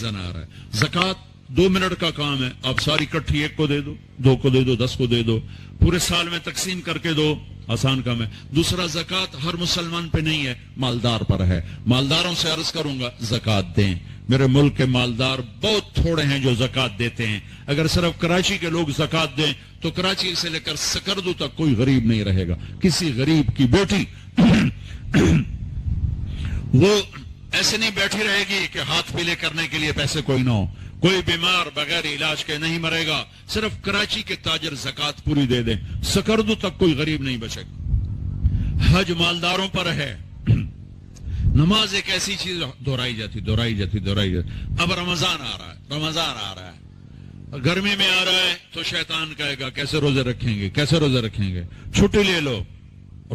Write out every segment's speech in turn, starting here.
Season آ رہا ہے. زکات 2 منٹ کا کام ہے. آپ ساری کٹھی 1 کو دے دو, 2 کو دے دو, 10 کو دے دو, پورے سال میں تقسیم کر کے دو, آسان کام ہے. دوسرا, زکات ہر مسلمان پہ نہیں ہے, مالدار پر ہے. مالداروں سے عرض کروں گا زکات دیں. میرے ملک کے مالدار بہت تھوڑے ہیں جو زکات دیتے ہیں. اگر صرف کراچی کے لوگ زکات دیں تو کراچی سے لے کر سکردو تک کوئی غریب نہیں رہے گا. کسی غریب کی بیٹی وہ ایسے نہیں بیٹھی رہے گی کہ ہاتھ پیلے کرنے کے لیے پیسے کوئی نہ ہو. کوئی بیمار بغیر علاج کے نہیں مرے گا. صرف کراچی کے تاجر زکات پوری دے دیں, سکردو تک کوئی غریب نہیں بچے گا. حج مالداروں پر ہے. نماز ایک ایسی چیز دہرائی جاتی. اب رمضان آ رہا ہے, گرمی میں آ رہا ہے تو شیطان کہے گا کیسے روزے رکھیں گے. چھٹی لے لو,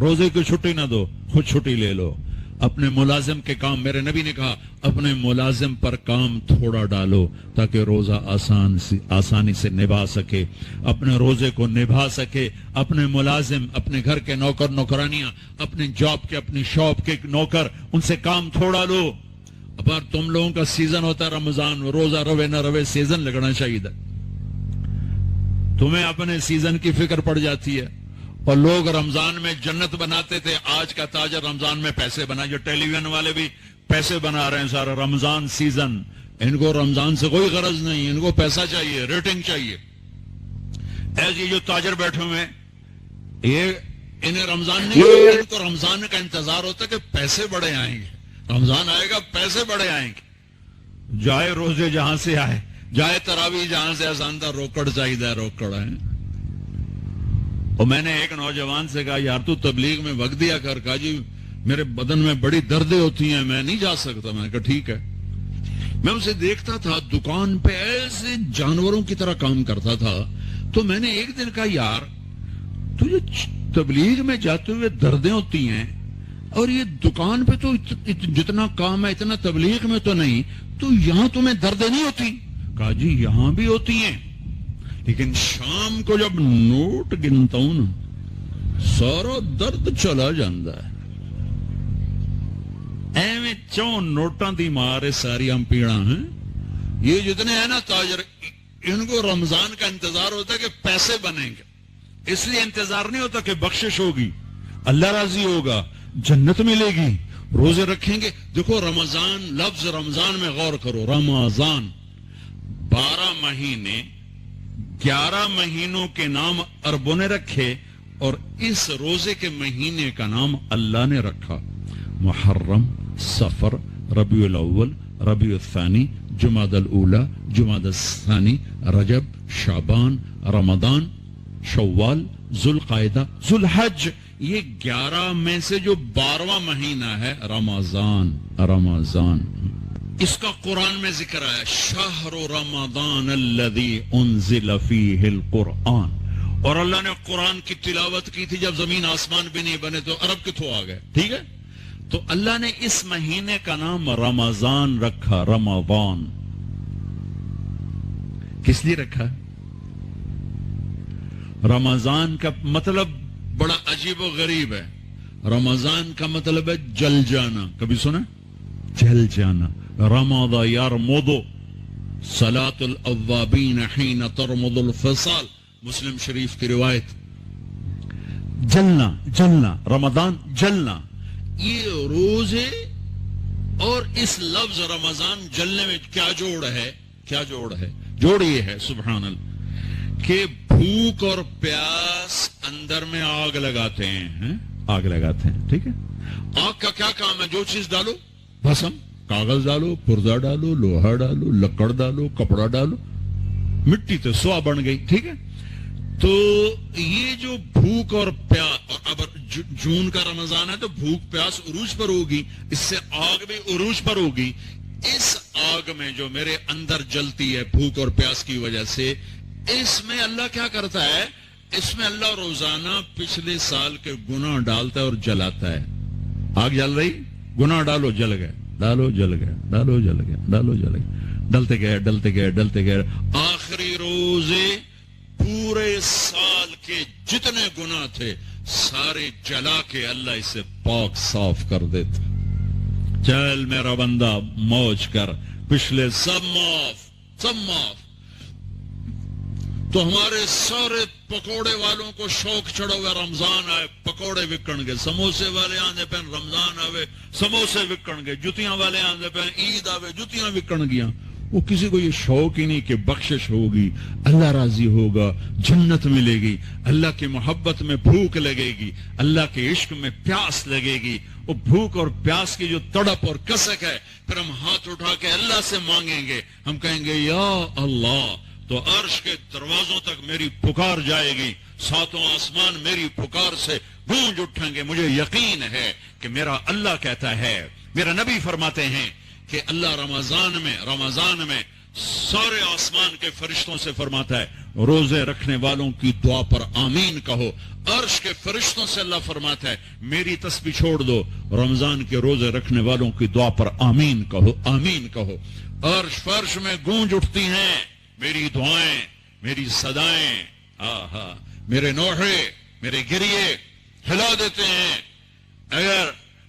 روزے کی چھٹی نہ دو, خود چھٹی لے لو. اپنے ملازم کے کام, میرے نبی نے کہا اپنے ملازم پر کام تھوڑا ڈالو تاکہ روزہ آسانی سے نبھا سکے, اپنے روزے کو نبھا سکے. اپنے ملازم, اپنے گھر کے نوکر نوکرانیاں, اپنے جاب کے, اپنی شاپ کے نوکر, ان سے کام تھوڑا لو. اب تم لوگوں کا سیزن ہوتا ہے رمضان, روزہ روے نہ روے سیزن لگنا چاہیے تھا. تمہیں اپنے سیزن کی فکر پڑ جاتی ہے. اور لوگ رمضان میں جنت بناتے تھے, آج کا تاجر رمضان میں پیسے بنا. جو ٹیلی ویژن والے بھی پیسے بنا رہے ہیں سارا رمضان سیزن. ان کو رمضان سے کوئی غرض نہیں, ان کو پیسہ چاہیے, ریٹنگ چاہیے. ایسے جو تاجر بیٹھے ہوئے یہ انہیں رمضان نہیں, ان کو رمضان کا انتظار ہوتا ہے کہ پیسے بڑے آئیں گے, رمضان آئے گا پیسے بڑے آئیں گے. جائے روزے جہاں سے آئے, جائے تراویح جہاں سے آسان تھا, روکڑ چاہیے روکڑ ہے. اور میں نے ایک نوجوان سے کہا یار تو تبلیغ میں وقت دیا کر. کہا جی میرے بدن میں بڑی دردیں ہوتی ہیں, میں نہیں جا سکتا. میں نے کہا ٹھیک ہے. میں اسے دیکھتا تھا دکان پہ ایسے جانوروں کی طرح کام کرتا تھا. تو میں نے ایک دن کہا یار تجھے تبلیغ میں جاتے ہوئے دردیں ہوتی ہیں اور یہ دکان پہ تو جتنا کام ہے اتنا تبلیغ میں تو نہیں, تو یہاں تمہیں دردیں نہیں ہوتی؟ کہا جی یہاں بھی ہوتی ہیں, لیکن شام کو جب نوٹ گنتا ہوں نا سارا درد چلا جاندہ ہے. ایویں چون نوٹاں دی مارے ساری ہم پیڑا ہیں. یہ جتنے ہیں نا تاجر, ان کو رمضان کا انتظار ہوتا ہے کہ پیسے بنیں گے. اس لیے انتظار نہیں ہوتا کہ بخشش ہوگی, اللہ راضی ہوگا, جنت ملے گی, روزے رکھیں گے. دیکھو رمضان, لفظ رمضان میں غور کرو. رمضان 12 مہینے, 11 مہینوں کے نام عربوں نے رکھے اور اس روزے کے مہینے کا نام اللہ نے رکھا. محرم, صفر, ربیع الاول, ربیع الثانی, جمادی الاولی, جمادی الثانی, رجب, شعبان, رمضان, شوال, ذوالقعدہ, ذوالحج. یہ 11 میں سے جو 12واں مہینہ ہے رمضان. اس کا قرآن میں ذکر آیا شہر رمضان الذی انزل فیہ القرآن. اور اللہ نے قرآن کی تلاوت کی تھی جب زمین آسمان بھی نہیں بنے, تو عرب کتوں آ گئے. ٹھیک ہے, تو اللہ نے اس مہینے کا نام رمضان رکھا. رمضان کس لیے رکھا؟ رمضان کا مطلب بڑا عجیب و غریب ہے. رمضان کا مطلب ہے جل جانا. کبھی سنا؟ جل جانا. رمض یرمض صلاة الاوابین حین ترمض الفصال, مسلم شریف کی روایت. جلنا, رمضان جلنا. یہ روزے اور اس لفظ رمضان جلنے میں کیا جوڑ ہے؟ جوڑ یہ ہے سبحان اللہ کہ بھوک اور پیاس اندر میں آگ لگاتے ہیں. ٹھیک ہے, آگ کا کیا کام ہے؟ جو چیز ڈالو, بھسم, کاغذ ڈالو, پرزا ڈالو, لوہا ڈالو, لکڑ ڈالو, کپڑا ڈالو, مٹی تو سوا بن گئی. ٹھیک ہے, تو یہ جو بھوک اور پیاس, اب جون کا رمضان ہے تو بھوک پیاس عروج پر ہوگی, اس سے آگ بھی عروج پر ہوگی. اس آگ میں جو میرے اندر جلتی ہے بھوک اور پیاس کی وجہ سے, اس میں اللہ کیا کرتا ہے؟ اس میں اللہ روزانہ پچھلے سال کے گناہ ڈالتا ہے اور جلاتا ہے. آگ جل رہی, گناہ ڈالو, جل گئے, ڈالو, جل گئے, ڈالو, جل گئے, ڈالو, جل گئے, ڈلتے گئے. آخری روزے پورے سال کے جتنے گناہ تھے سارے جلا کے اللہ اسے پاک صاف کر دیتے. چل میرا بندہ موج کر، پچھلے سب معاف۔ تو ہمارے سارے پکوڑے والوں کو شوق چڑھا ہوا، رمضان آئے پکوڑے وکن گے، سموسے والے آندے پہ رمضان آوے سموسے وکن گے، جتیاں والے آندے پہ عید آوے جتیاں وکن گیا۔ وہ کسی کو یہ شوق ہی نہیں کہ بخشش ہوگی، اللہ راضی ہوگا، جنت ملے گی، اللہ کی محبت میں بھوک لگے گی، اللہ کے عشق میں پیاس لگے گی۔ وہ بھوک اور پیاس کی جو تڑپ اور کسک ہے، پھر ہم ہاتھ اٹھا کے اللہ سے مانگیں گے، ہم کہیں گے یا اللہ، تو عرش کے دروازوں تک میری پکار جائے گی، ساتوں آسمان میری پکار سے گونج اٹھیں گے۔ مجھے یقین ہے کہ میرا اللہ کہتا ہے، میرا نبی فرماتے ہیں کہ اللہ رمضان میں سارے آسمان کے فرشتوں سے فرماتا ہے روزے رکھنے والوں کی دعا پر آمین کہو۔ عرش کے فرشتوں سے اللہ فرماتا ہے میری تسبیح چھوڑ دو، رمضان کے روزے رکھنے والوں کی دعا پر آمین کہو، آمین کہو۔ عرش فرش میں گونج اٹھتی ہیں میری دعائیں، میری صدائیں، میرے نوحے، میرے گریے ہلا دیتے ہیں۔ اگر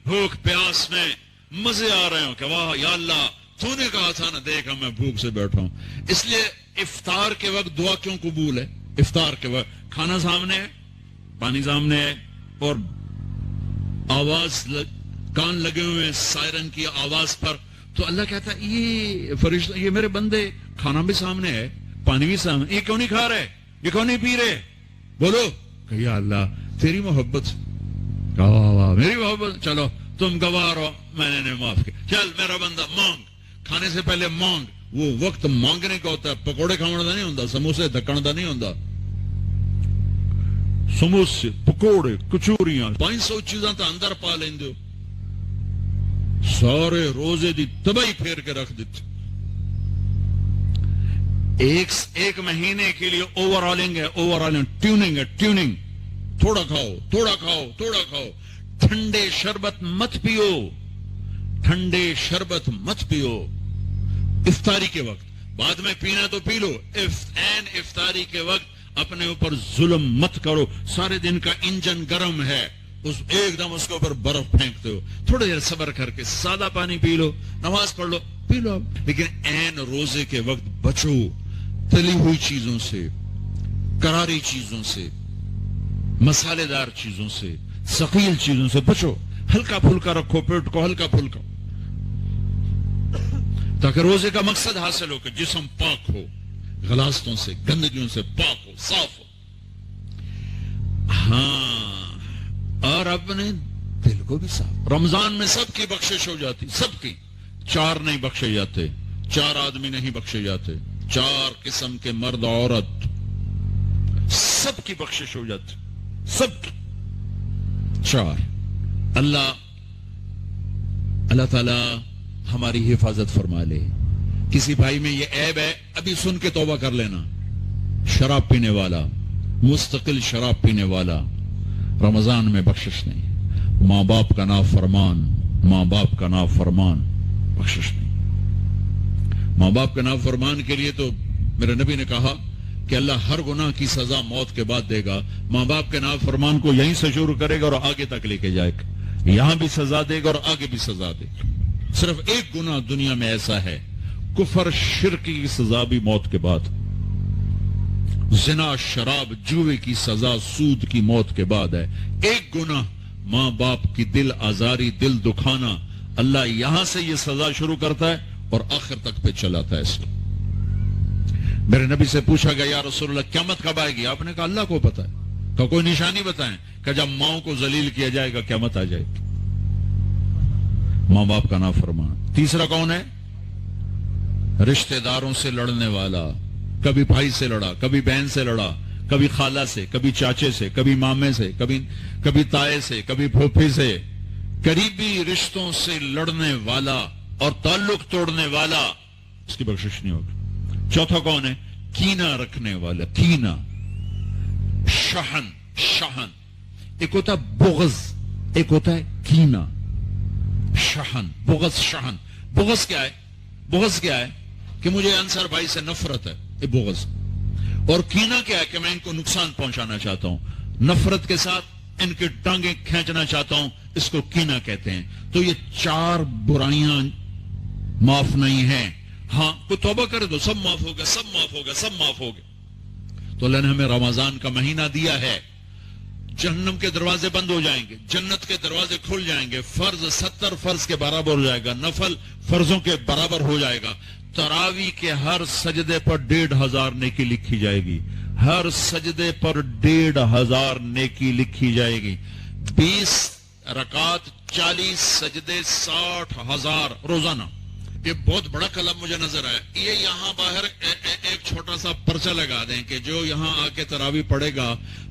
بھوک پیاس میں مزے آ رہے ہوں کہ واہ یا اللہ تو نے کہا تھا نا، دیکھا میں بھوک سے بیٹھا ہوں۔ اس لیے افطار کے وقت دعا کیوں قبول ہے؟ افطار کے وقت کھانا سامنے ہے، پانی سامنے ہے، اور آواز کان لگے ہوئے ہیں سائرن کی آواز پر، تو اللہ کہتا ہے یہ فرشتہ، یہ میرے بندے، کھانا بھی سامنے ہے، پانی بھی سامنے، یہ کیوں نہیں کھا رہے، یہ کیوں نہیں پی رہے؟ بولو کہ یا اللہ تیری محبت، میری محبت، چلو تم گواہ ہو، میں نے معاف کیا، چل میرا بندہ مانگ، کھانے سے پہلے مانگ۔ وہ وقت مانگنے کا ہوتا ہے، پکوڑے کھانے کا نہیں ہوتا، سموسے دکن کا نہیں ہوتا۔ سموسے، پکوڑے، کچوریاں، 500 چیزاں تو اندر پا لیندے ہو، سارے روزے دی تباہی پھیر کے رکھ دیتے۔ ایک مہینے کے لیے اوور آلنگ ہے، ٹیوننگ ہے، ٹیوننگ، تھوڑا کھاؤ، تھوڑا کھاؤ، تھوڑا کھاؤ، ٹھنڈے شربت مت پیو، ٹھنڈے شربت مت پیو افطاری کے وقت، بعد میں پینا تو پی لو، افطاری کے وقت اپنے اوپر ظلم مت کرو۔ سارے دن کا انجن گرم ہے، ایک دم اس کے اوپر برف پھینکتے ہو، تھوڑا دیر صبر کر کے سادہ پانی پی لو، نماز پڑھ لو، پی لو، لیکن روزے کے وقت بچو تلی ہوئی چیزوں سے، کراری چیزوں سے، مسالے دار چیزوں سے، ثقیل چیزوں سے بچو، ہلکا پھلکا رکھو پیٹ کو، ہلکا پھلکا، تاکہ روزے کا مقصد حاصل ہو کہ جسم پاک ہو، غلاظتوں سے، گندگیوں سے پاک ہو، صاف ہو۔ اور اپنے دل کو بھی صاف۔ رمضان میں سب کی بخشش ہو جاتی، سب کی، 4 نہیں بخشے جاتے، 4 آدمی نہیں بخشے جاتے، 4 قسم کے مرد عورت، سب کی بخشش ہو جاتی، سب کی، 4۔ اللہ تعالی ہماری حفاظت فرما لے۔ کسی بھائی میں یہ عیب ہے، ابھی سن کے توبہ کر لینا، شراب پینے والا، مستقل شراب پینے والا، رمضان میں بخشش نہیں، ماں باپ کا نافرمان، ماں باپ کا نافرمان، بخشش نہیں۔ ماں باپ کا نافرمان کے لیے تو میرے نبی نے کہا کہ اللہ ہر گناہ کی سزا موت کے بعد دے گا، ماں باپ کے نافرمان کو یہیں سے شروع کرے گا اور آگے تک لے کے جائے گا، یہاں بھی سزا دے گا اور آگے بھی سزا دے گا۔ صرف ایک گناہ دنیا میں ایسا ہے، کفر شرک کی سزا بھی موت کے بعد، زنا شراب جوے کی سزا سود کی موت کے بعد ہے۔ ایک گناہ ماں باپ کی دل آزاری، دل دکھانا، اللہ یہاں سے یہ سزا شروع کرتا ہے اور آخر تک پہ چلاتا ہے اس کو۔ میرے نبی سے پوچھا گیا یا رسول اللہ قیامت کب آئے گی؟ آپ نے کہا اللہ کو پتا ہے۔ کہ کوئی نشانی بتائیں کہ جب ماؤں کو ذلیل کیا جائے گا قیامت آ جائے گی، ماں باپ کا نافرمان۔ تیسرا کون ہے؟ رشتہ داروں سے لڑنے والا، کبھی بھائی سے لڑا، کبھی بہن سے لڑا، کبھی خالہ سے، کبھی چاچے سے، کبھی مامے سے، کبھی تائے سے، کبھی پھوپھی سے، قریبی رشتوں سے لڑنے والا اور تعلق توڑنے والا، اس کی بخشش نہیں ہوگی۔ چوتھا کون ہے؟ کینہ رکھنے والا، کینہ، شہن، ایک ہوتا ہے بغض، ایک ہوتا ہے کینہ، شہن، بغض، شہن۔ بغض کیا ہے؟ بغض کیا ہے؟ کہ مجھے انصار بھائی سے نفرت ہے، یہ بغض۔ اور کینہ کیا ہے؟ کہ میں ان کو نقصان پہنچانا چاہتا ہوں۔ نفرت کے ساتھ ان کی ٹانگیں کھینچنا چاہتا ہوں، اس کو کینہ کہتے ہیں۔ تو یہ 4 برائیاں معاف نہیں ہیں۔ ہاں کوئی توبہ کرے تو سب معاف ہوگا، سب معاف ہوگا، سب معاف ہوگا۔ تو اللہ نے ہمیں رمضان کا مہینہ دیا ہے، جہنم کے دروازے بند ہو جائیں گے، جنت کے دروازے کھل جائیں گے، فرض 70 فرض کے برابر ہو جائے گا، نفل فرضوں کے برابر ہو جائے گا، تراویح کے ہر سجدے پر 1500 نیکی لکھی جائے گی، ہر سجدے پر 1500 نیکی لکھی جائے گی، 20 رکعت 40 سجدے 60,000 روزانہ۔ یہ بہت بڑا کلام مجھے نظر آیا۔ یہ یہاں باہر ایک چھوٹا سا پرچہ لگا دیں کہ جو یہاں آ کے تراویح پڑھے گا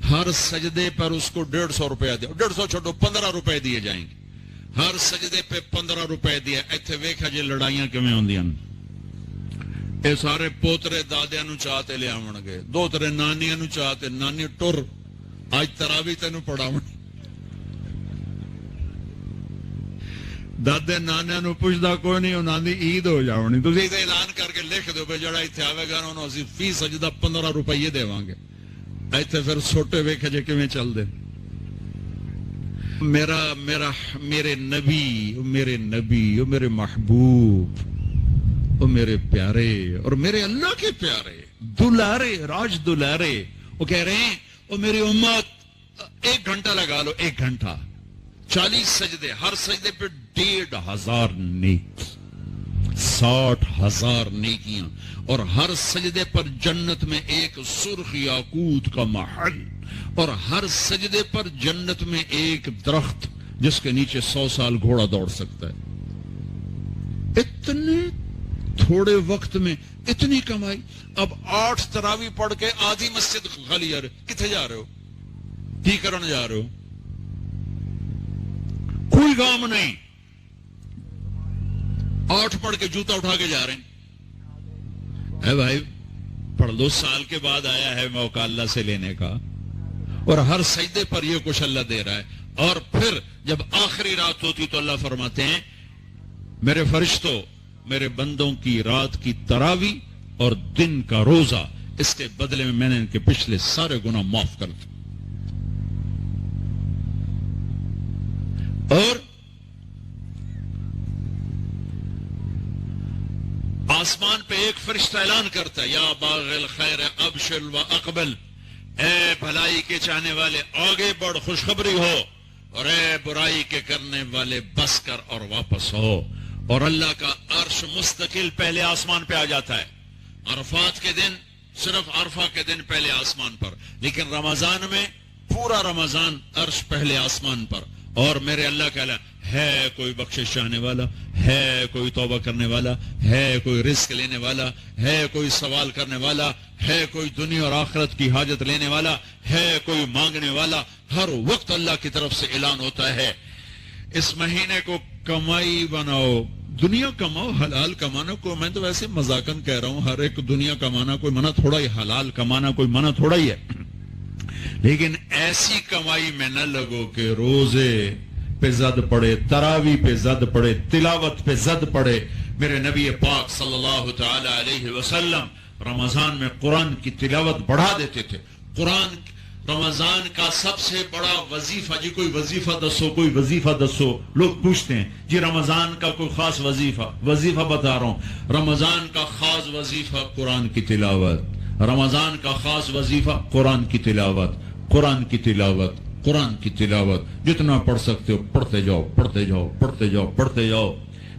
ہر سجدے پر اس کو 150 روپیہ دے، 150 چھوٹو 15 روپے دیے جائیں گے، ہر سجدے پہ 15 روپے دیا۔ ایتھے ویکھا جی لڑائیاں کیویں ہوندیاں، اے سارے پوترے دادیاں نو چاہتے لے آون گے، دوترے نانیاں نو چاہتے، نانی ٹر اج تراویح تینوں پڑھاون، دادے نانے نو پوچھدا کوئی نہیں، انہاں دی عید ہو جاونی، تسی تے اعلان کر کے لکھ دیو بے جڑا ایتھے آوے گا انہوں اسی فی سجدہ 15 روپے دیواں گے۔ ایتھے پھر چھوٹے ویکھے جے کیویں چل دے۔ میرے نبی، میرے محبوب، وہ میرے پیارے اور میرے اللہ کے پیارے دلارے، راج دلارے، وہ کہہ رہے ہیں وہ میری امت 1 گھنٹہ لگا لو، 1 گھنٹہ 40 سجدے، ہر سجدے پہ 1500 نیکی، 60,000 نیکیاں، اور ہر سجدے پر جنت میں ایک سرخ یاقوت کا محل، اور ہر سجدے پر جنت میں ایک درخت جس کے نیچے 100 سال گھوڑا دوڑ سکتا ہے۔ اتنے تھوڑے وقت میں اتنی کمائی۔ اب 8 تراویح پڑھ کے آدھی مسجد خالی جا رہے، کتنے جا رہے ہو؟ کی کرن جا رہے ہو؟ کوئی کام نہیں، 8 پڑھ کے جوتا اٹھا کے جا رہے ہیں۔ اے بھائی پڑھ لو، سال کے بعد آیا ہے موقع اللہ سے لینے کا، اور ہر سجدے پر یہ کچھ اللہ دے رہا ہے۔ اور پھر جب آخری رات ہوتی تو اللہ فرماتے ہیں میرے فرشتوں، میرے بندوں کی رات کی تراویح اور دن کا روزہ، اس کے بدلے میں نے ان کے پچھلے سارے گناہ معاف کر دیے۔ اور آسمان پہ ایک فرشتہ اعلان کرتا ہے یا باغ الخیر ابشر و اقبل، اے بھلائی کے چاہنے والے آگے بڑھ، خوشخبری ہو، اور اے برائی کے کرنے والے بس کر اور واپس ہو۔ اور اللہ کا عرش مستقل پہلے آسمان پہ آ جاتا ہے، عرفات کے دن صرف عرفہ کے دن پہلے آسمان پر، لیکن رمضان میں پورا رمضان عرش پہلے آسمان پر۔ اور میرے اللہ کا اعلان ہے، کوئی بخشش چاہنے والا ہے، کوئی توبہ کرنے والا ہے، کوئی رزق لینے والا ہے، کوئی سوال کرنے والا ہے، کوئی دنیا اور آخرت کی حاجت لینے والا ہے، کوئی مانگنے والا۔ ہر وقت اللہ کی طرف سے اعلان ہوتا ہے اس مہینے کو کمائی بناؤ، دنیا کماؤ، حلال کمانا کو میں تو ویسے مذاقن کہہ رہا ہوں، ہر ایک دنیا کمانا کوئی منع تھوڑا ہی، حلال کمانا کوئی منع تھوڑا ہی ہے، لیکن ایسی کمائی میں نہ لگو کہ روزے پہ زد پڑے، تراویح پہ زد پڑے، تلاوت پہ زد پڑے۔ میرے نبی پاک صلی اللہ تعالی علیہ وسلم رمضان میں قرآن کی تلاوت بڑھا دیتے تھے۔ قرآن رمضان کا سب سے بڑا وظیفہ، جی کوئی وظیفہ دسو، کوئی وظیفہ دسو، لوگ پوچھتے ہیں جی رمضان کا کوئی خاص وظیفہ بتا رہا ہوں۔ رمضان کا خاص وظیفہ قرآن کی تلاوت، رمضان کا خاص وظیفہ قرآن کی تلاوت، قرآن کی تلاوت، قرآن کی تلاوت، جتنا پڑھ سکتے ہو پڑھتے جاؤ، پڑھتے جاؤ، پڑھتے جاؤ، پڑھتے جاؤ۔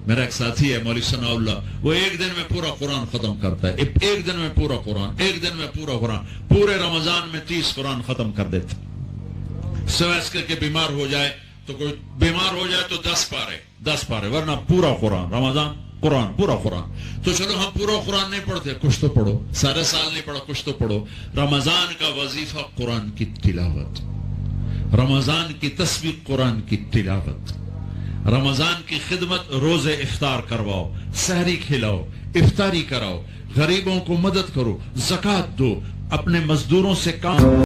میرا ایک ساتھی ہے مولوی ثناء اللہ، وہ ایک دن میں پورا قرآن ختم کرتا ہے، ایک دن میں پورا قرآن، ایک دن میں پورا قرآن، پورے رمضان میں 30 قرآن ختم کر دیتا۔ سوائے اس کے بیمار ہو جائے تو کوئی بیمار ہو جائے تو 10 پارے، ورنہ پورا قرآن رمضان، قرآن پورا قرآن۔ تو چلو ہم پورا قرآن نہیں پڑھتے، کچھ تو پڑھو، سارے سال نہیں پڑھو، کچھ تو پڑھو۔ رمضان کا وظیفہ قرآن کی تلاوت، رمضان کی تسبیح قرآن کی تلاوت، رمضان کی خدمت، روزے افطار کرواؤ، سحری کھلاؤ، افطاری کراؤ، غریبوں کو مدد کرو، زکوٰۃ دو، اپنے مزدوروں سے کام